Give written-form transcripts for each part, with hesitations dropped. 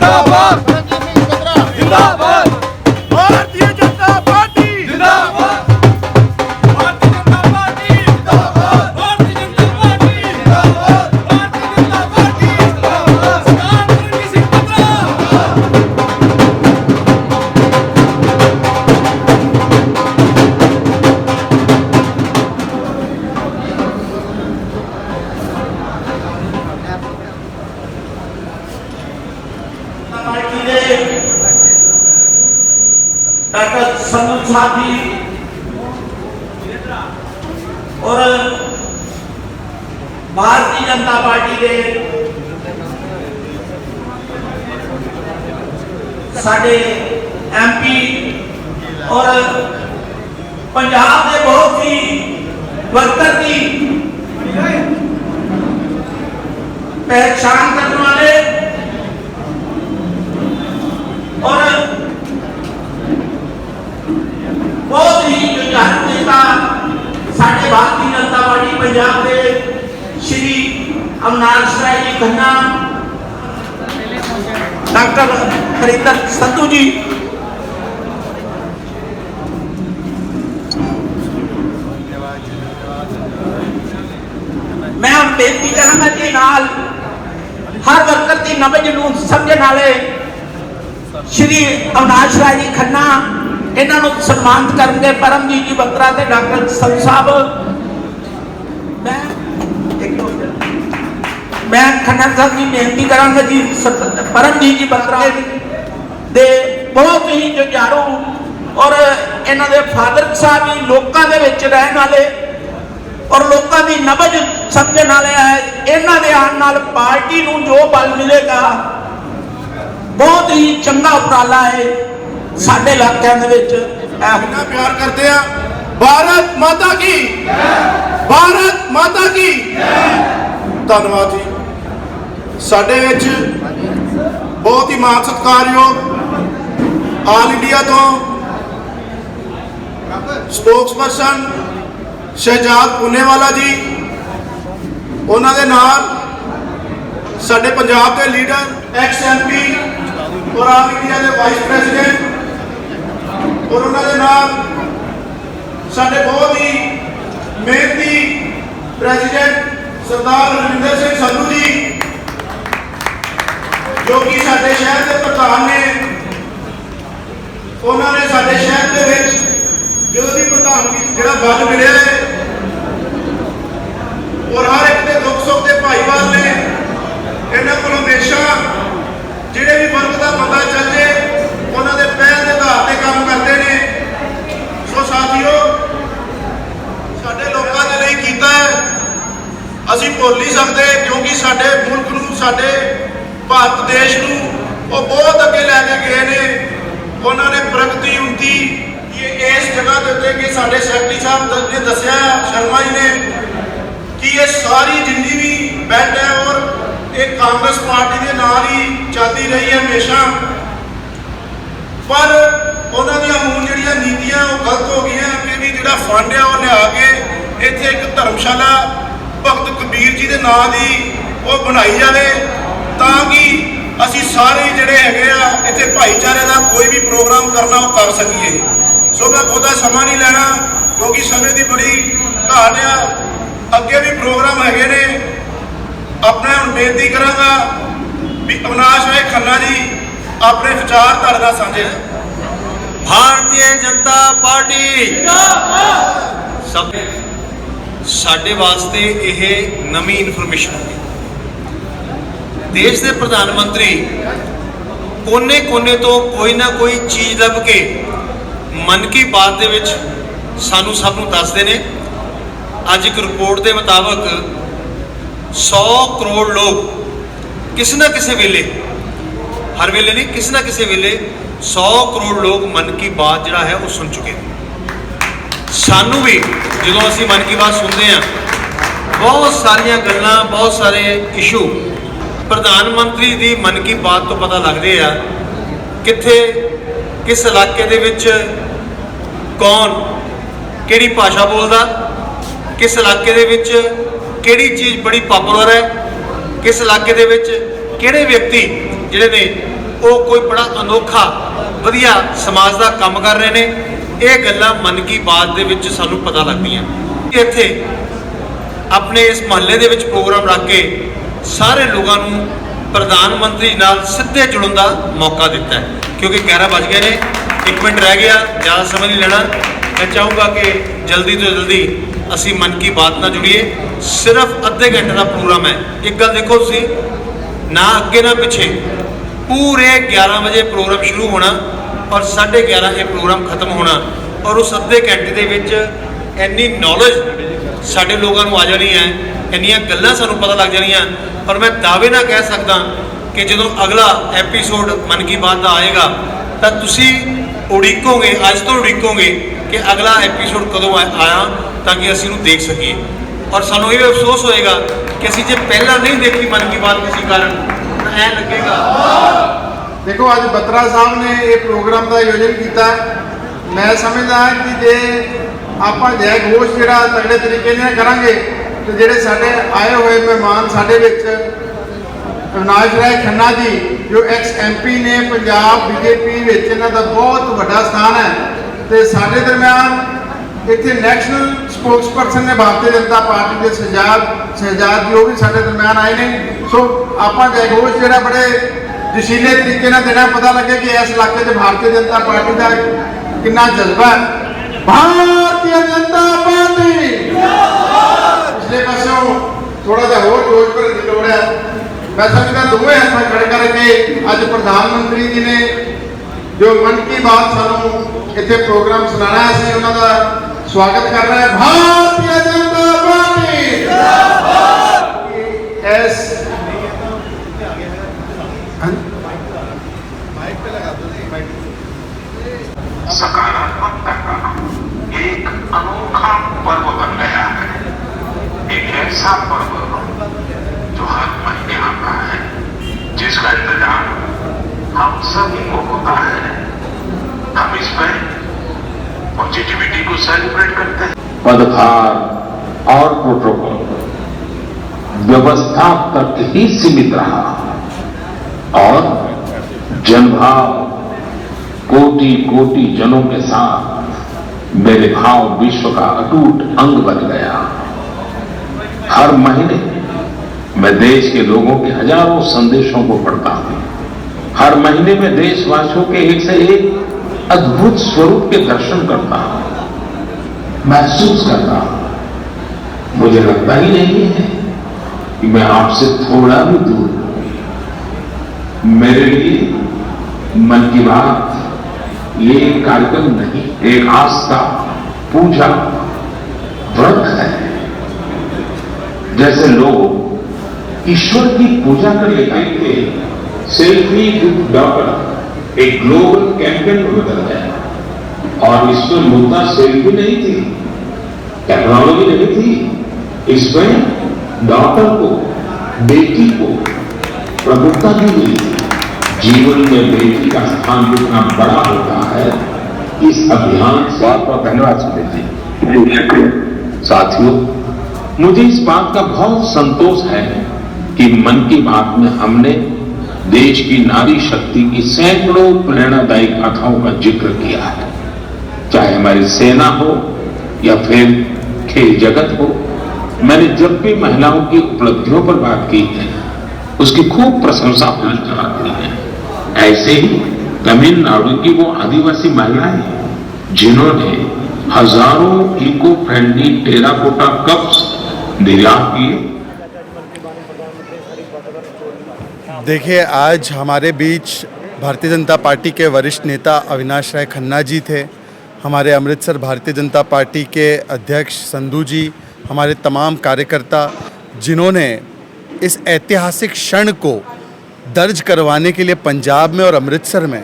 जिंदाबाद जिंदाबाद भारतीय जनता पार्टी जिंदाबाद भारतीय जनता पार्टी जिंदाबाद भारतीय जनता पार्टी जिंदाबाद भारतीय जनता पार्टी जिंदाबाद सरदार रणजीत सिंह पत्रा डॉक्टर संधू साहब जी और भारतीय जनता पार्टी के साडे MP और पंजाब के बहुत ही वर्कर की पहचान करने वाले और बहुत ही जुझारू नेता साडे भारतीय जनता पार्टी पंजाब के श्री अविनाश राय जी खन्ना, डॉक्टर हरिंदर संधू जी, मैं हम बेनती करांगा जी नाल हर वर्कर की नबज नूं समझण वाले श्री अविनाश राय जी खन्ना इन्हों सम्मानित करेंगे परमजीत जी बत्रा ते डॉक्टर संधू साहब। मैं खन्ना साहब जी बेनती करांगा जी परमजीत जी बत्रा दे बहुत ही जुझारू और इन्हों दे फादर साहब भी लोगों के विच रहने वाले और लोगों की नबज समझण वाले है। इन्हों के आने नाल पार्टी नूं जो बल मिलेगा बहुत ही चंगा उपराला है। साडे इलाकों दे विच इतना प्यार करते हैं। भारत माता की भारत माता की धन्यवाद जी। साडे विच बहुत ही मान सत्कारयोग आल इंडिया तो स्पोक्सपर्सन शहजाद पुनेवाला जी, उन्हां दे नाल साडे पंजाब के लीडर एक्स MP और आल इंडिया के वाइस प्रेसिडेंट और उन्होंने नाम साडे बहुत ही मेहनती प्रेसिडेंट सरदार रणजिंदर सिंह संधू जी, जो कि साडे शहर के प्रधान ने। उन्होंने साडे शहर के विच जो भी प्रधानगी जिहड़ा बल मिले और हर एक के दुख सुख के भाईवाल ने। इन्होंने को हमेशा जिहड़े भी वर्ग का बंदा चल जाए उन्होंने पहल के आधार पर काम करते हैं। सो साथियों, साडे लोगों के लिए कीता है असीं भुल नहीं सकते, क्योंकि साडे मुल्क नूं साडे भारत देश नूं वो बहुत अगे लैके गए ने। उन्होंने प्रगति उन्नति ये इस जगह के उत्ते कि साडे सैकटरी साहब ने दस्सिया शर्मा जी ने कि ये सारी जिन्नी भी बेल्ट है और एक कांग्रेस पार्टी के नाल ही चलती रही है हमेशा, पर उन्होंने मूल जिहड़ियां नीतियां वो गलत हो गई कि भी जिहड़ा फंड है वो लिया के इत्थे एक धर्मशाला भगत कबीर जी के नाम की वो बनाई जाए ताकि असी सारे जिहड़े हैगे आ इत्थे भाईचारे का कोई भी प्रोग्राम करना वो कर सकीए। सो मैं बहुता समा नहीं लेना क्योंकि समय की बड़ी घाट आ, अगे भी प्रोग्राम हैगे ने। अपने हम बेनती करांगा भी अविनाश राय खन्ना जी अपने विचार तुहाडे नाल साझे। भारतीय जनता पार्टी सब साडे वास्ते यह नवी इन्फॉर्मेशन होगी। देश के प्रधानमंत्री कोने कोने तो कोई ना कोई चीज़ लभ के मन की बात दे विच सानू सब नूं दसदे ने। अज एक रिपोर्ट के मुताबिक 100 करोड़ लोग किसी ना किसी वेले, हर वेले नहीं, किसी ना किसी वेले 100 करोड़ लोग मन की बात जिहड़ा है वो सुन चुके हैं। सानू भी जो असी मन की बात सुनते हैं बहुत सारिया गल्लां बहुत सारे इशू प्रधानमंत्री की मन की बात तो पता लगते हैं। कित्थे किस इलाके दे विच कौन किहड़ी भाषा बोलदा, किस इलाके दे विच किहड़ी चीज़ बड़ी पॉपुलर है, किस इलाके दे विच किहड़े व्यक्ति जिहड़े ने ਉਹ ਕੋਈ ਬੜਾ ਅਨੋਖਾ ਵਧੀਆ ਸਮਾਜ ਦਾ ਕੰਮ ਕਰ ਰਹੇ ਨੇ। ਇਹ ਗੱਲਾਂ ਮਨ ਕੀ ਬਾਤ ਦੇ ਵਿੱਚ ਸਾਨੂੰ ਪਤਾ ਲੱਗਦੀਆਂ। ਇੱਥੇ ਆਪਣੇ ਇਸ ਮਹੱਲੇ ਦੇ ਵਿੱਚ ਪ੍ਰੋਗਰਾਮ ਰੱਖ ਕੇ ਸਾਰੇ ਲੋਕਾਂ ਨੂੰ ਪ੍ਰਧਾਨ ਮੰਤਰੀ ਨਾਲ ਸਿੱਧੇ ਜੁੜਨ ਦਾ ਮੌਕਾ ਦਿੱਤਾ ਹੈ, ਕਿਉਂਕਿ 11 ਵੱਜ ਗਏ ਨੇ, 1 ਮਿੰਟ ਰਹਿ ਗਿਆ, ਜ਼ਿਆਦਾ ਸਮਾਂ ਨਹੀਂ ਲੈਣਾ। मैं चाहूँगा कि जल्दी तो जल्दी असी मन की बात ना जुड़िए। सिर्फ अद्धे घंटे का प्रोग्राम है। एक गल देखो तुसी, ना अगे ना पिछे, पूरे 11 बजे प्रोग्राम शुरू होना और 11:30 ये प्रोग्राम खत्म होना, और उस अद्धे घंटे दे विच इन्नी नॉलेज साडे लोगों को आ जानी है, इन्नियां गल्लां सानूं पता लग जानियां। और मैं दावे ना कह सकदा कि जदों अगला एपीसोड मन की बात का आएगा तो तुसी उड़ीकोगे, अज तो उड़ीकोगे कि अगला एपीसोड कदों आया, ताकि असीं इहनूं देख सकीए। और सानूं ये अफसोस होएगा कि असीं जे पहला नहीं देखी मन की बात किसी कारण, तो ऐ लगेगा। देखो अज बत्रा साहब ने ये प्रोग्राम का आयोजन किया। मैं समझदा कि जे आपां जय घोष जिहड़ा तगड़े तरीके नाल करांगे तो जिहड़े साडे आए हुए मेहमान साडे विच अविनाश राय खन्ना जी जो एक्स MP ने पंजाब BJP विच इन्हां दा बहुत वड्डा स्थान है, तो साडे दरम्यान इत्थे नैशनल स्पोक्सपर्सन ने भारतीय जनता पार्टी के शहजाद जी वो भी साडे दरम्यान आए ने। सो आपां जय घोष जिहड़ा बड़े जशीले तरीके नाल देना, पता लगे कि इस इलाके च भारतीय जनता पार्टी का कितना जज्बा है। भारतीय जनता पार्टी पिछले पासों थोड़ा जिहा होर जोश भरने की लोड़ है। मैं समझदा दोवें हत्थ खड़े करके अज प्रधानमंत्री जी ने जो मन की बात सानू इत्थे प्रोग्राम सुनाना है, असीं उन्हां दा स्वागत कर रहे हैं। भारतीय जनता पार्टी एस सकारात्मकता का एक अनोखा पर्व बन गया है। एक ऐसा पर्व जो हर महीने आता है, जिसका इंतजार हम सभी को होता है। हम इसमें पॉजिटिविटी को सेलिब्रेट करते हैं। पदभार और प्रोटोकॉल व्यवस्था तक ही सीमित रहा और जनभाव कोटि कोटि जनों के साथ मेरे भाव विश्व का अटूट अंग बन गया। हर महीने मैं देश के लोगों के हजारों संदेशों को पढ़ता हूं। हर महीने में देशवासियों के एक से एक अद्भुत स्वरूप के दर्शन करता हूं, महसूस करता हूं। मुझे लगता ही नहीं है कि मैं आपसे थोड़ा भी दूर हूं। मेरे लिए मन की बात ये एक कार्यक्रम नहीं, एक आस्था, पूजा, व्रत है। जैसे लोग ईश्वर की पूजा कर लेते थे, सेल्फी विद डॉटर एक ग्लोबल कैंपेन में बदल गया। और इसमें मुद्दा सेल्फी नहीं थी, टेक्नोलॉजी नहीं थी, इसमें डॉटर को, बेटी को प्रमुखता दी गई थी। जीवन में बेटी का स्थान कितना बड़ा होता है, इस अभियान से बहुत बहुत धन्यवाद सुनील जी। साथियों, मुझे इस बात का बहुत संतोष है कि मन की बात में हमने देश की नारी शक्ति की सैकड़ों प्रेरणादायी गाथाओं का जिक्र किया है। चाहे हमारी सेना हो या फिर खेल जगत हो, मैंने जब भी महिलाओं की उपलब्धियों पर बात की है उसकी खूब प्रशंसा की है। ऐसे ही तमिलनाडु की वो आदिवासी महिलाएं जिन्होंने हजारों इको फ्रेंडली टेराकोटा कप्स निर्यात किए। देखिए, आज हमारे बीच भारतीय जनता पार्टी के वरिष्ठ नेता अविनाश राय खन्ना जी थे, हमारे अमृतसर भारतीय जनता पार्टी के अध्यक्ष संधू जी, हमारे तमाम कार्यकर्ता जिन्होंने इस ऐतिहासिक क्षण को दर्ज करवाने के लिए पंजाब में और अमृतसर में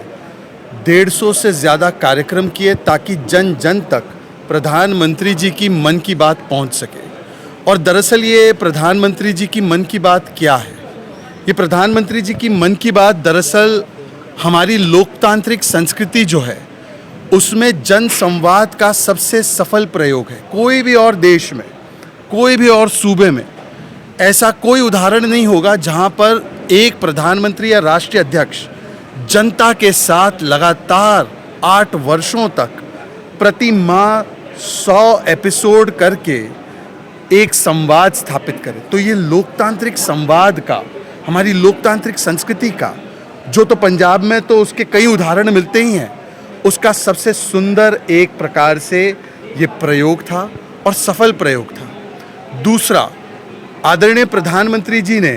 150 से ज़्यादा कार्यक्रम किए ताकि जन जन तक प्रधानमंत्री जी की मन की बात पहुंच सके। और दरअसल ये प्रधानमंत्री जी की मन की बात क्या है? ये प्रधानमंत्री जी की मन की बात दरअसल हमारी लोकतांत्रिक संस्कृति जो है उसमें जन संवाद का सबसे सफल प्रयोग है। कोई भी और देश में, कोई भी और सूबे में ऐसा कोई उदाहरण नहीं होगा जहां पर एक प्रधानमंत्री या राष्ट्रीय अध्यक्ष जनता के साथ लगातार 8 वर्षों तक प्रति माह 100 एपिसोड करके एक संवाद स्थापित करें, तो ये लोकतांत्रिक संवाद का, हमारी लोकतांत्रिक संस्कृति का, जो तो पंजाब में तो उसके कई उदाहरण मिलते ही हैं, उसका सबसे सुंदर एक प्रकार से ये प्रयोग था और सफल प्रयोग था। दूसरा, आदरणीय प्रधानमंत्री जी ने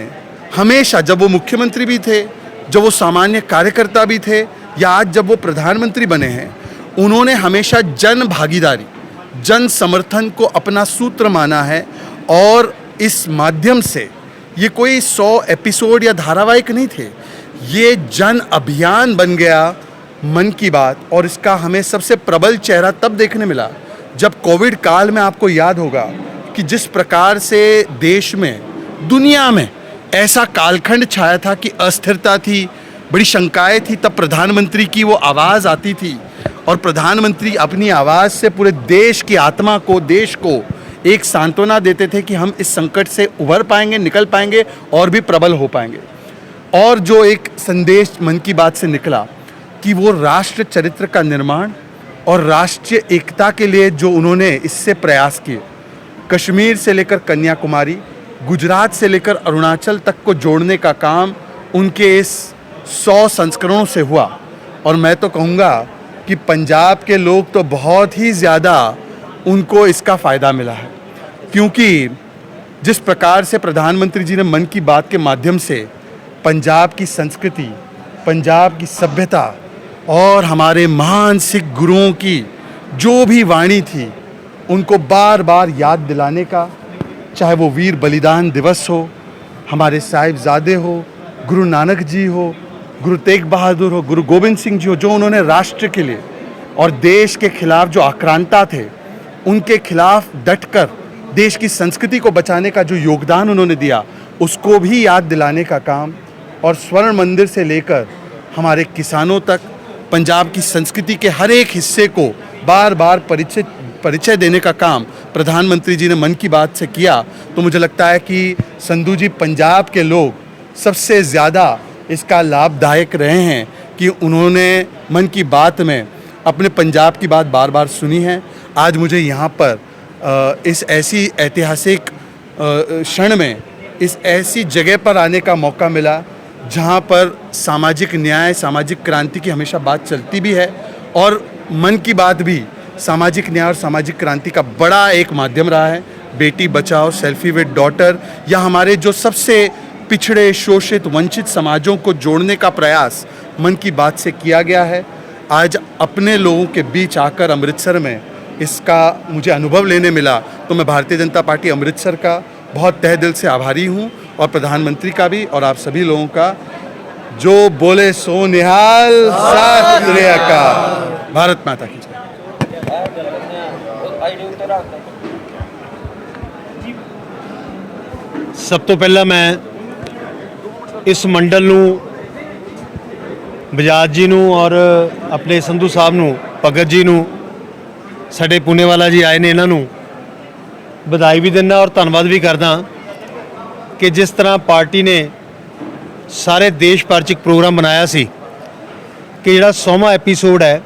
हमेशा, जब वो मुख्यमंत्री भी थे, जब वो सामान्य कार्यकर्ता भी थे, या आज जब वो प्रधानमंत्री बने हैं, उन्होंने हमेशा जन भागीदारी, जन समर्थन को अपना सूत्र माना है। और इस माध्यम से ये कोई 100 एपिसोड या धारावाहिक नहीं थे, ये जन अभियान बन गया मन की बात। और इसका हमें सबसे प्रबल चेहरा तब देखने मिला जब कोविड काल में, आपको याद होगा कि जिस प्रकार से देश में, दुनिया में ऐसा कालखंड छाया था कि अस्थिरता थी, बड़ी शंकाएं थी, तब प्रधानमंत्री की वो आवाज़ आती थी और प्रधानमंत्री अपनी आवाज़ से पूरे देश की आत्मा को, देश को एक सांत्वना देते थे कि हम इस संकट से उभर पाएंगे, निकल पाएंगे और भी प्रबल हो पाएंगे। और जो एक संदेश मन की बात से निकला कि वो राष्ट्र चरित्र का निर्माण और राष्ट्रीय एकता के लिए जो उन्होंने इससे प्रयास किए, कश्मीर से लेकर कन्याकुमारी, गुजरात से लेकर अरुणाचल तक को जोड़ने का काम उनके इस 100 संस्करणों से हुआ। और मैं तो कहूँगा कि पंजाब के लोग तो बहुत ही ज़्यादा उनको इसका फ़ायदा मिला है, क्योंकि जिस प्रकार से प्रधानमंत्री जी ने मन की बात के माध्यम से पंजाब की संस्कृति, पंजाब की सभ्यता और हमारे महान सिख गुरुओं की जो भी वाणी थी, उनको बार बार याद दिलाने का, चाहे वो वीर बलिदान दिवस हो, हमारे साहिबजादे हो, गुरु नानक जी हो, गुरु तेग बहादुर हो, गुरु गोविंद सिंह जी हो, जो उन्होंने राष्ट्र के लिए और देश के खिलाफ जो आक्रांता थे, उनके खिलाफ डटकर देश की संस्कृति को बचाने का जो योगदान उन्होंने दिया, उसको भी याद दिलाने का काम। और स्वर्ण मंदिर से लेकर हमारे किसानों तक पंजाब की संस्कृति के हर एक हिस्से को बार बार परिचय देने का काम प्रधानमंत्री जी ने मन की बात से किया। तो मुझे लगता है कि संधू जी, पंजाब के लोग सबसे ज़्यादा इसका लाभदायक रहे हैं कि उन्होंने मन की बात में अपने पंजाब की बात बार बार सुनी है। आज मुझे यहाँ पर इस ऐसी ऐतिहासिक क्षण में, इस ऐसी जगह पर आने का मौका मिला जहाँ पर सामाजिक न्याय, सामाजिक क्रांति की हमेशा बात चलती भी है, और मन की बात भी सामाजिक न्याय और सामाजिक क्रांति का बड़ा एक माध्यम रहा है। Beti Bachao, selfie with daughter, या हमारे जो सबसे पिछड़े, शोषित, वंचित समाजों को जोड़ने का प्रयास मन की बात से किया गया है। आज अपने लोगों के बीच आकर अमृतसर में इसका मुझे अनुभव लेने मिला, तो मैं भारतीय जनता पार्टी अमृतसर का बहुत तहे दिल से आभारी हूँ, और प्रधानमंत्री का भी, और आप सभी लोगों का। जो बोले सो निहाल, सत श्री अकाल। भारत माता की जय। सब तो पहला मैं इस मंडल ਨੂੰ बजाज जी ਨੂੰ और अपने संधू साहब ਨੂੰ, भगत जी ਨੂੰ, ਸਾਡੇ ਪੁਨੇਵਾਲਾ ਜੀ ਆਏ ਨੇ, ਇਹਨਾਂ ਨੂੰ ਵਧਾਈ ਵੀ ਦਿੰਦਾ ਔਰ ਧੰਨਵਾਦ ਵੀ ਕਰਦਾ ਕਿ ਜਿਸ ਤਰ੍ਹਾਂ ਪਾਰਟੀ ਨੇ ਸਾਰੇ ਦੇਸ਼ ਭਰ 'ਚ ਇੱਕ ਪ੍ਰੋਗਰਾਮ ਬਣਾਇਆ ਸੀ ਕਿ ਜਿਹੜਾ 100ਵਾਂ ਐਪੀਸੋਡ ਹੈ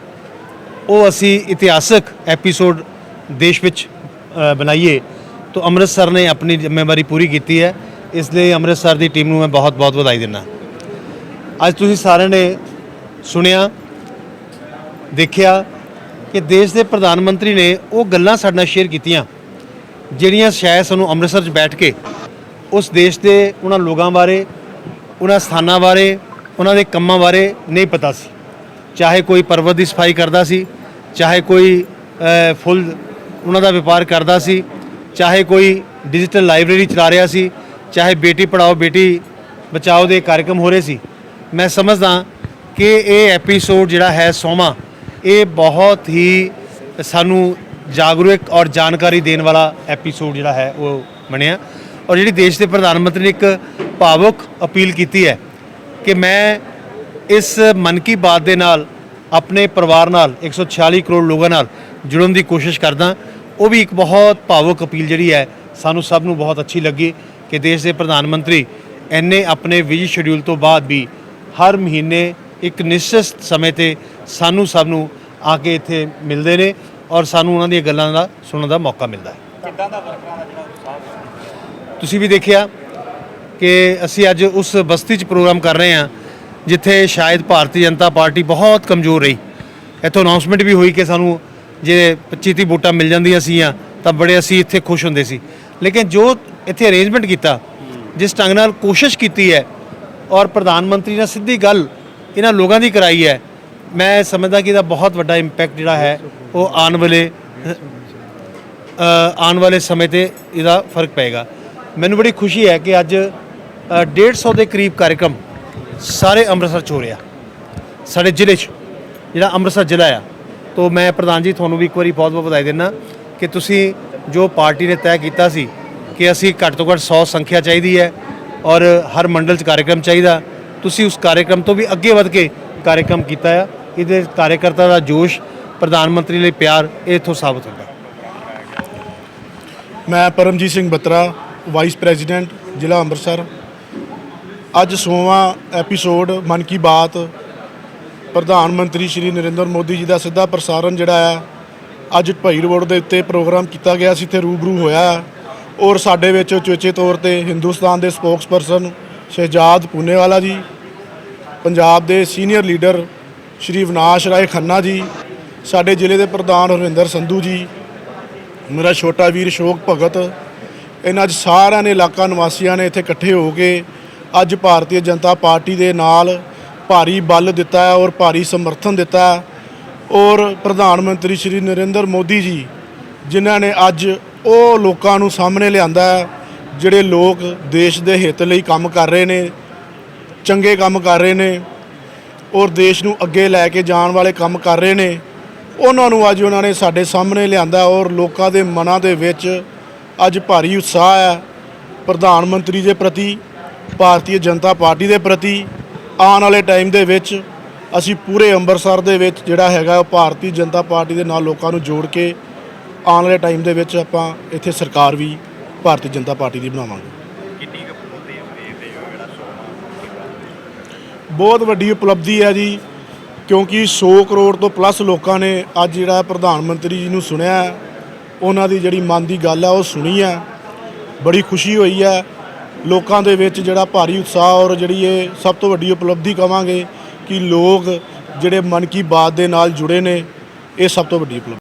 ਉਹ ਅਸੀਂ ਇਤਿਹਾਸਕ ਐਪੀਸੋਡ ਦੇਸ਼ ਵਿੱਚ ਬਣਾਈਏ। तो अमृतसर ने अपनी जिम्मेवारी पूरी की है, इसलिए अमृतसर की टीम को मैं बहुत बहुत बधाई देना। अज तुसीं सारे ने सुनिया देखिया कि देश के प्रधानमंत्री ने वो गल्लां साडे नाल शेयर कीतियां जिहड़ियां शायद सानूं अमृतसर बैठ के उस देश के उन्हां लोगों बारे, उन्हां स्थानां बारे, उन्हां दे कम्मां बारे नहीं पता सी। चाहे कोई पर्वत की सफाई करता सी, चाहे कोई फुल उन्हां दा व्यापार करता सी, चाहे कोई डिजिटल लाइब्रेरी चला रहा सी, चाहे बेटी पढ़ाओ बेटी बचाओ के कार्यक्रम हो रहे सी। मैं समझदा कि ये एपीसोड जिहड़ा है 100वां, ये बहुत ही सानू जागरूक और जानकारी देने वाला एपीसोड जिहड़ा है वो बनिया। और जिहड़ी देश के प्रधानमंत्री ने एक भावुक अपील की है कि मैं इस मन की बात के नाल अपने परिवार नाल 146 करोड़ लोगों नाल जुड़न की कोशिश करदा। वो भी एक बहुत भावुक अपील जी है, सानू सब नू बहुत अच्छी लगी कि देश के प्रधानमंत्री इन्ने अपने बिजी शेड्यूल तो बाद भी हर महीने ਇੱਕ ਨਿਸ਼ਚਿਤ ਸਮੇਂ ਤੇ ਸਾਨੂੰ ਸਭ ਨੂੰ ਆ ਕੇ ਇੱਥੇ ਮਿਲਦੇ ਨੇ ਔਰ ਸਾਨੂੰ ਉਹਨਾਂ ਦੀਆਂ ਗੱਲਾਂ ਦਾ ਸੁਣਨ ਦਾ ਮੌਕਾ ਮਿਲਦਾ ਹੈ। ਤੁਸੀਂ ਵੀ ਦੇਖਿਆ ਕਿ ਅਸੀਂ ਅੱਜ ਉਸ ਬਸਤੀ 'ਚ ਪ੍ਰੋਗਰਾਮ ਕਰ ਰਹੇ ਹਾਂ ਜਿੱਥੇ ਸ਼ਾਇਦ ਭਾਰਤੀ ਜਨਤਾ ਪਾਰਟੀ ਬਹੁਤ ਕਮਜ਼ੋਰ ਰਹੀ। ਇੱਥੋਂ ਅਨਾਉਂਸਮੈਂਟ ਵੀ ਹੋਈ ਕਿ ਸਾਨੂੰ ਜੇ 25-30 ਵੋਟਾਂ ਮਿਲ ਜਾਂਦੀਆਂ ਸੀਆਂ ਤਾਂ ਬੜੇ ਅਸੀਂ ਇੱਥੇ ਖੁਸ਼ ਹੁੰਦੇ ਸੀ, ਲੇਕਿਨ ਜੋ ਇੱਥੇ ਅਰੇਂਜਮੈਂਟ ਕੀਤਾ, ਜਿਸ ਢੰਗ ਨਾਲ ਕੋਸ਼ਿਸ਼ ਕੀਤੀ ਹੈ ਔਰ ਪ੍ਰਧਾਨ ਮੰਤਰੀ ਨੇ ਸਿੱਧੀ ਗੱਲ ਇਹਨਾਂ ਲੋਕਾਂ ਦੀ ਕਰਾਈ ਹੈ, ਮੈਂ ਸਮਝਦਾ ਕਿ ਇਹਦਾ ਬਹੁਤ ਵੱਡਾ ਇੰਪੈਕਟ ਜਿਹੜਾ ਹੈ ਉਹ ਆਉਣ ਵਾਲੇ ਸਮੇਂ ਤੇ ਇਹਦਾ ਫਰਕ ਪਏਗਾ। ਮੈਨੂੰ ਬੜੀ ਖੁਸ਼ੀ ਹੈ ਕਿ ਅੱਜ 150 ਦੇ ਕਰੀਬ ਕਾਰਜਕ੍ਰਮ ਸਾਰੇ ਅੰਮ੍ਰਿਤਸਰ 'ਚ ਹੋ ਰਿਹਾ, ਸਾਡੇ ਜ਼ਿਲ੍ਹੇ 'ਚ ਜਿਹੜਾ ਅੰਮ੍ਰਿਤਸਰ ਜ਼ਿਲ੍ਹਾ ਆ। ਤੋ ਮੈਂ ਪ੍ਰਧਾਨ ਜੀ ਤੁਹਾਨੂੰ ਵੀ ਇੱਕ ਵਾਰੀ ਬਹੁਤ ਬਹੁਤ ਵਧਾਈ ਦਿੰਦਾ ਕਿ ਤੁਸੀਂ ਜੋ ਪਾਰਟੀ ਨੇ ਤੈਅ ਕੀਤਾ ਸੀ ਕਿ ਅਸੀਂ ਘੱਟ ਤੋਂ ਘੱਟ 100 ਸੰਖਿਆ ਚਾਹੀਦੀ ਹੈ ਔਰ ਹਰ ਮੰਡਲ 'ਚ ਕਾਰਜਕ੍ਰਮ ਚਾਹੀਦਾ, ਤੁਸੀਂ ਉਸ ਕਾਰਜਕ੍ਰਮ ਤੋਂ ਵੀ ਅੱਗੇ ਵੱਧ ਕੇ ਕਾਰਜਕ੍ਰਮ ਕੀਤਾ ਆ। ਇਹਦੇ ਕਾਰਜਕਰਤਾ ਦਾ ਜੋਸ਼, ਪ੍ਰਧਾਨ ਮੰਤਰੀ ਲਈ ਪਿਆਰ, ਇਹ ਇੱਥੋਂ ਸਾਬਤ ਹੁੰਦਾ। ਮੈਂ ਪਰਮਜੀਤ ਸਿੰਘ ਬੱਤਰਾ, ਵਾਈਸ ਪ੍ਰੈਜ਼ੀਡੈਂਟ ਜ਼ਿਲ੍ਹਾ ਅੰਮ੍ਰਿਤਸਰ। ਅੱਜ 100ਵਾਂ ਐਪੀਸੋਡ ਮਨ ਕੀ ਬਾਤ ਪ੍ਰਧਾਨ ਮੰਤਰੀ ਸ਼੍ਰੀ ਨਰਿੰਦਰ ਮੋਦੀ ਜੀ ਦਾ ਸਿੱਧਾ ਪ੍ਰਸਾਰਣ ਜਿਹੜਾ ਆ ਅੱਜ ਢਾਈ ਰੋਡ ਦੇ ਉੱਤੇ ਪ੍ਰੋਗਰਾਮ ਕੀਤਾ ਗਿਆ ਸੀ, ਇੱਥੇ ਰੂਬਰੂ ਹੋਇਆ ਔਰ ਸਾਡੇ ਵਿੱਚ ਉਚੇਚੇ ਤੌਰ ਤੇ ਹਿੰਦੁਸਤਾਨ ਦੇ ਸਪੋਕਸਪਰਸਨ ਸ਼ਹਿਜਾਦ ਪੂਨੇਵਾਲਾ ਜੀ, ਪੰਜਾਬ ਦੇ ਸੀਨੀਅਰ ਲੀਡਰ ਸ਼੍ਰੀ ਵਿਨਾਸ਼ ਰਾਏ ਖੰਨਾ ਜੀ, ਸਾਡੇ ਜ਼ਿਲ੍ਹੇ ਦੇ ਪ੍ਰਧਾਨ ਹਰਵਿੰਦਰ ਸੰਧੂ ਜੀ, ਮੇਰਾ ਛੋਟਾ ਵੀਰ ਅਸ਼ੋਕ ਭਗਤ, ਇਹਨਾਂ 'ਚ ਸਾਰਿਆਂ ਨੇ ਇਲਾਕਾ ਨਿਵਾਸੀਆਂ ਨੇ ਇੱਥੇ ਇਕੱਠੇ ਹੋ ਕੇ ਅੱਜ ਭਾਰਤੀ ਜਨਤਾ ਪਾਰਟੀ ਦੇ ਨਾਲ ਭਾਰੀ ਬਲ ਦਿੱਤਾ ਹੈ ਔਰ ਭਾਰੀ ਸਮਰਥਨ ਦਿੱਤਾ ਹੈ। ਔਰ ਪ੍ਰਧਾਨ ਮੰਤਰੀ ਸ਼੍ਰੀ ਨਰਿੰਦਰ ਮੋਦੀ ਜੀ ਜਿਨ੍ਹਾਂ ਨੇ ਅੱਜ ਉਹ ਲੋਕਾਂ ਨੂੰ ਸਾਹਮਣੇ ਲਿਆਂਦਾ ਹੈ ਜਿਹੜੇ ਲੋਕ ਦੇਸ਼ ਦੇ ਹਿੱਤ ਲਈ ਕੰਮ ਕਰ ਰਹੇ ਨੇ, ਚੰਗੇ ਕੰਮ ਕਰ ਰਹੇ ਨੇ ਔਰ ਦੇਸ਼ ਨੂੰ ਅੱਗੇ ਲੈ ਕੇ ਜਾਣ ਵਾਲੇ ਕੰਮ ਕਰ ਰਹੇ ਨੇ, ਉਹਨਾਂ ਨੂੰ ਅੱਜ ਉਹਨਾਂ ਨੇ ਸਾਡੇ ਸਾਹਮਣੇ ਲਿਆਂਦਾ ਔਰ ਲੋਕਾਂ ਦੇ ਮਨਾਂ ਦੇ ਵਿੱਚ ਅੱਜ ਭਾਰੀ ਉਤਸ਼ਾਹ ਹੈ ਪ੍ਰਧਾਨ ਮੰਤਰੀ ਦੇ ਪ੍ਰਤੀ, ਭਾਰਤੀ ਜਨਤਾ ਪਾਰਟੀ ਦੇ ਪ੍ਰਤੀ। ਆਉਣ ਵਾਲੇ ਟਾਈਮ ਦੇ ਵਿੱਚ ਅਸੀਂ ਪੂਰੇ ਅੰਮ੍ਰਿਤਸਰ ਦੇ ਵਿੱਚ ਜਿਹੜਾ ਹੈਗਾ ਉਹ ਭਾਰਤੀ ਜਨਤਾ ਪਾਰਟੀ ਦੇ ਨਾਲ ਲੋਕਾਂ ਨੂੰ ਜੋੜ ਕੇ ਆਉਣ ਵਾਲੇ ਟਾਈਮ ਦੇ ਵਿੱਚ ਆਪਾਂ ਇੱਥੇ ਸਰਕਾਰ ਵੀ ਭਾਰਤੀ ਜਨਤਾ ਪਾਰਟੀ ਦੀ ਬਣਾਵਾਂਗੇ। ਬਹੁਤ ਵੱਡੀ ਉਪਲਬਧੀ ਹੈ ਜੀ, ਕਿਉਂਕਿ 100 ਕਰੋੜ ਤੋਂ ਪਲੱਸ ਲੋਕਾਂ ਨੇ ਅੱਜ ਜਿਹੜਾ ਪ੍ਰਧਾਨ ਮੰਤਰੀ ਜੀ ਨੂੰ ਸੁਣਿਆ, ਉਹਨਾਂ ਦੀ ਜਿਹੜੀ ਮਨ ਦੀ ਗੱਲ ਹੈ ਉਹ ਸੁਣੀ ਹੈ। ਬੜੀ ਖੁਸ਼ੀ ਹੋਈ ਹੈ ਲੋਕਾਂ ਦੇ ਵਿੱਚ, ਜਿਹੜਾ ਭਾਰੀ ਉਤਸ਼ਾਹ ਔਰ ਜਿਹੜੀ ਇਹ ਸਭ ਤੋਂ ਵੱਡੀ ਉਪਲਬਧੀ ਕਹਾਂਗੇ ਕਿ ਲੋਕ ਜਿਹੜੇ ਮਨ ਕੀ ਬਾਤ ਦੇ ਨਾਲ ਜੁੜੇ ਨੇ, ਇਹ ਸਭ ਤੋਂ ਵੱਡੀ ਉਪਲਬਧੀ।